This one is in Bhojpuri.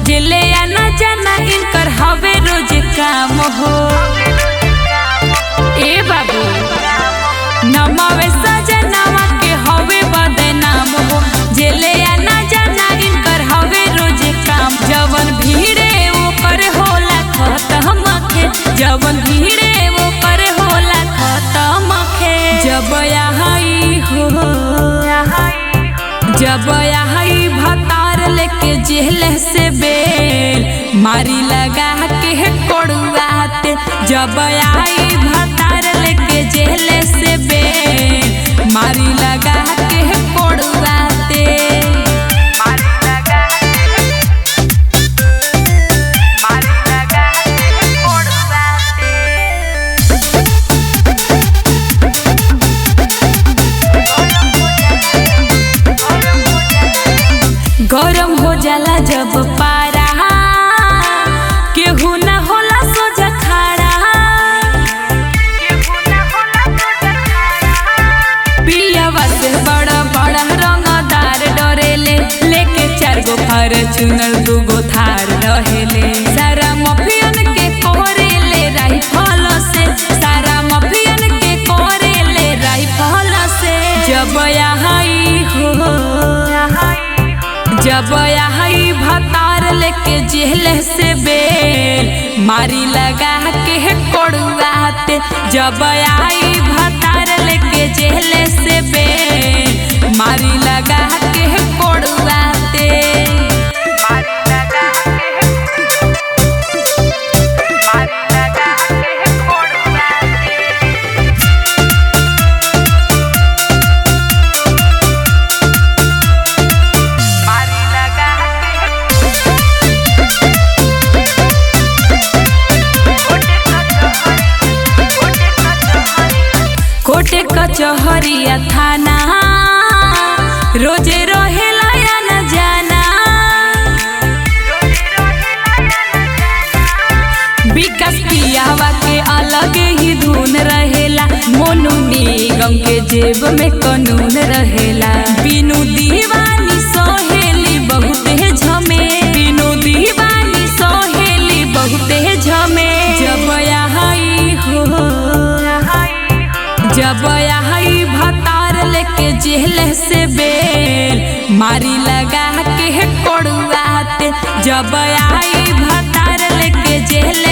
जिले आना जाना इनकर हवे रोज काम हो। ए बाबू नमावे सजनावा के हवे बदनाम हो। जिले आना जाना इनकर हवे रोज काम। जवन भीड़े वो करे होला खत्म खे। जवन भीड़े वो करे होला खत्म खे। जब आई हो जब आई भतार लेके जेल से बेल मारी लगा के कोड़ुआते। जब आई भतार लेके जेल से बेल मारी लगा के कोड़ुआते। गरम हो जाला जब पारा केहू न होला सोझा खाड़ा। पियावा से बड़ा बड़ा रंगदार डरेले लेके 4 गो फॉर्च्यूनर 2 गो थार रहेले। सारा मफियन के कोरेले राइफल से। सारा मफियन के कोरेले राइफल से। जब आई हो जब आई भतार लेके जेल से बेल मारी लगा के कोड़ुआते। जब आई भतार लेके जेल से बेल मारी लगा के कोड़ुआते। कोटे कचहरिया थाना रोजे रहेला या न जाना। विकास पियावा के अलग ही धुन रहेला। मोनू निगम के जेब में कानून रहेला। बिनु दीवानी सोहेली बहुते झमे। बिनु दीवानी सोहेली बहुते झमे। जब आई हो जब आई भतार लेके जेल से बेल मारी लगा के कोड़ुआते। जब आई भतार लेके जेल